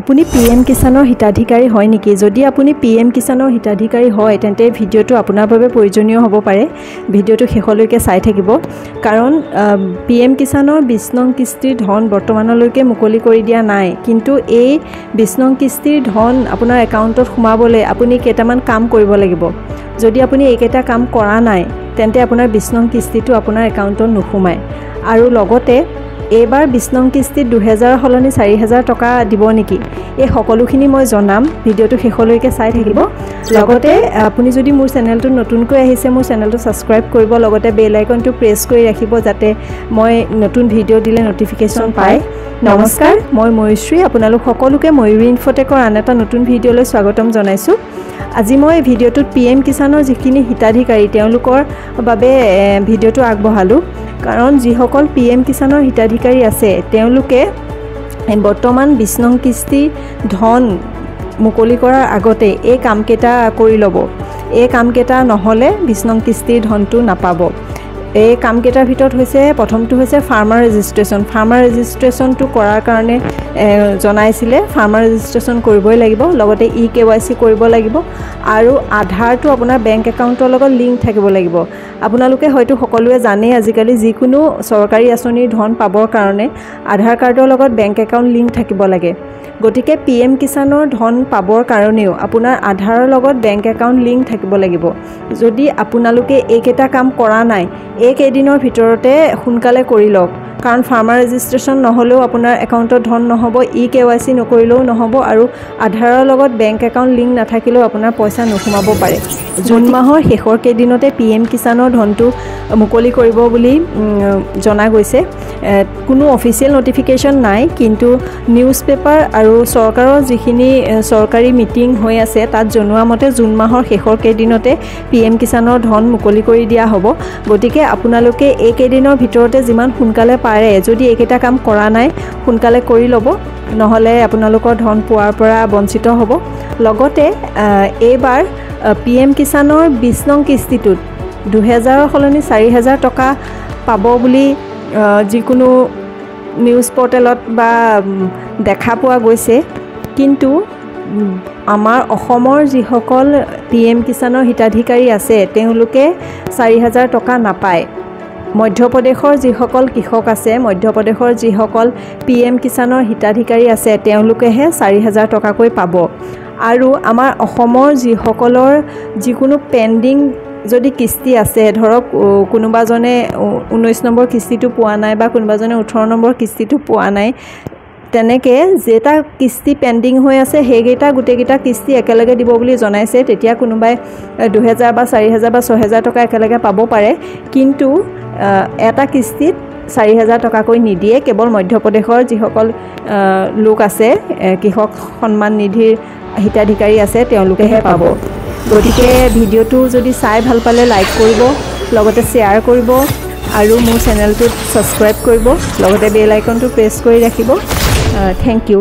আপুনি PM কিষাণৰ হিতাধিকাৰী হয় নেকি? যদি আপুনি PM কিষাণৰ হিতাধিকাৰী হয় তেন্তে ভিডিঅ'টো আপোনাৰ বাবে প্ৰয়োজনীয় হ'ব পাৰে। ভিডিঅ'টো শেষলৈকে চাই থাকিব কাৰণ PM কিষাণৰ 20 নং কিস্তিৰ ধন বৰ্তমানলৈকে মুকলি কৰি দিয়া নাই। কিন্তু এই 20 নং কিস্তিৰ ধন আপোনাৰ একাউণ্টত সোমাবলৈ আপুনি কেইটামান কাম কৰিব লাগিব। যদি আপুনি এইকেইটা কাম কৰা নাই তেন্তে আপোনাৰ 20 নং কিস্তিটো আপোনাৰ একাউণ্টত নোসোমায়। আৰু লগতে এইবাৰ 20 নং কিস্তিত 2000 সলনি 4000 টকা দিব নেকি? এই সকলোখিনি মই জনাম। ভিডিঅ'টো শেষলৈকে চাই থাকিব। লগতে আপুনি যদি মোৰ চেনেলটো নতুনকৈ আহিছে মোৰ চেনেলটো ছাবস্ক্ৰাইব কৰিব, লগতে বেল আইকনটো প্ৰেছ কৰি ৰাখিব যাতে মই নতুন ভিডিঅ' দিলে নটিফিকেশ্যন পায়। নমস্কাৰ, মই ময়ূশ্ৰী। আপোনালোক সকলোকে ময়ূৰী ইনফটেকৰ আন এটা নতুন ভিডিঅ'লৈ স্বাগতম জনাইছোঁ। আজি মই ভিডিঅ'টোত PM কিষাণৰ যিখিনি হিতাধিকাৰী তেওঁলোকৰ বাবে ভিডিঅ'টো আগবঢ়ালোঁ। কাৰণ যিসকল PM কিষাণৰ হিতাধিকাৰী আছে তেওঁলোকে বৰ্তমান 20 নং কিস্তিৰ ধন মুকলি কৰাৰ আগতে এই কামকেইটা কৰি ল'ব। এই কামকেইটা নহ'লে 20 নং কিস্তিৰ ধনটো নাপাব। এই কামকেইটাৰ ভিতৰত হৈছে প্ৰথমটো হৈছে ফাৰ্মাৰ ৰেজিষ্ট্ৰেশ্যন। ফাৰ্মাৰ ৰেজিষ্ট্ৰেশ্যনটো কৰাৰ কাৰণে জনাইছিলে ফাৰ্মাৰ ৰেজিষ্ট্ৰেশ্যন কৰিবই লাগিব। লগতে EKYC কৰিব লাগিব আৰু আধাৰটো আপোনাৰ বেংক একাউণ্টৰ লগত লিংক থাকিব লাগিব। আপোনালোকে হয়তো সকলোৱে জানেই আজিকালি যিকোনো চৰকাৰী আঁচনিৰ ধন পাবৰ কাৰণে আধাৰ কাৰ্ডৰ লগত বেংক একাউণ্ট লিংক থাকিব লাগে। গতিকে PM কিষাণৰ ধন পাবৰ কাৰণেও আপোনাৰ আধাৰৰ লগত বেংক একাউণ্ট লিংক থাকিব লাগিব। যদি আপোনালোকে এইকেইটা কাম কৰা নাই এইকেইদিনৰ ভিতৰতে সোনকালে কৰি লওক। কাৰণ ফাৰ্মাৰ ৰেজিষ্ট্ৰেশ্যন নহ'লেও আপোনাৰ একাউণ্টত ধন নহ'ব, EKYC নকৰিলেও নহ'ব আৰু আধাৰৰ লগত বেংক একাউণ্ট লিংক নাথাকিলেও আপোনাৰ পইচা নোসোমাব পাৰে। জুন মাহৰ শেষৰ কেইদিনতে PM কিষাণৰ ধনটো মুকলি কৰিব বুলি জনা গৈছে। কোনো অফিচিয়েল নটিফিকেশ্যন নাই, কিন্তু নিউজ পেপাৰ আৰু চৰকাৰৰ যিখিনি চৰকাৰী মিটিং হৈ আছে তাত জনোৱা মতে জুন মাহৰ শেষৰ কেইদিনতে PM কিষাণৰ ধন মুকলি কৰি দিয়া হ'ব। গতিকে আপোনালোকে এইকেইদিনৰ ভিতৰতে যিমান সোনকালে পাৰে, যদি এইকেইটা কাম কৰা নাই সোনকালে কৰি ল'ব, নহ'লে আপোনালোকৰ ধন পোৱাৰ পৰা বঞ্চিত হ'ব। লগতে এইবাৰ PM কিষাণৰ 20 নং কিস্তিটোত 2000 সলনি 4000 টকা পাব বুলি যিকোনো নিউজ পৰ্টেলত বা দেখা পোৱা গৈছে। কিন্তু আমাৰ অসমৰ যিসকল PM কিষাণৰ হিতাধিকাৰী আছে তেওঁলোকে 4000 টকা নাপায়। মধ্যপ্ৰদেশৰ যিসকল কৃষক আছে, মধ্যপ্ৰদেশৰ যিসকল PM কিষাণৰ হিতাধিকাৰী আছে তেওঁলোকেহে 4000 টকাকৈ পাব। আৰু আমাৰ অসমৰ যিসকলৰ যিকোনো পেণ্ডিং যদি কিস্তি আছে, ধৰক কোনোবাজনে 19 নম্বৰ কিস্তিটো পোৱা নাই বা কোনোবাজনে 18 নম্বৰ কিস্তিটো পোৱা নাই, তেনেকৈ যেটা কিস্তি পেণ্ডিং হৈ আছে সেইকেইটা গোটেইকেইটা কিস্তি একেলগে দিব বুলি জনাইছে। তেতিয়া কোনোবাই 2000 বা 4000 বা 6000 টকা একেলগে পাব পাৰে। কিন্তু এটা কিস্তিত 4000 টকাকৈ নিদিয়ে। কেৱল মধ্যপ্ৰদেশৰ যিসকল লোক আছে, কৃষক সন্মান নিধিৰ হিতাধিকাৰী আছে তেওঁলোকেহে পাব। গতিকে ভিডিঅ'টো যদি চাই ভাল পালে লাইক কৰিব, লগতে শ্বেয়াৰ কৰিব আৰু মোৰ চেনেলটোত ছাবস্ক্ৰাইব কৰিব, লগতে বেল আইকনটো প্ৰেছ কৰি ৰাখিব। Thank U.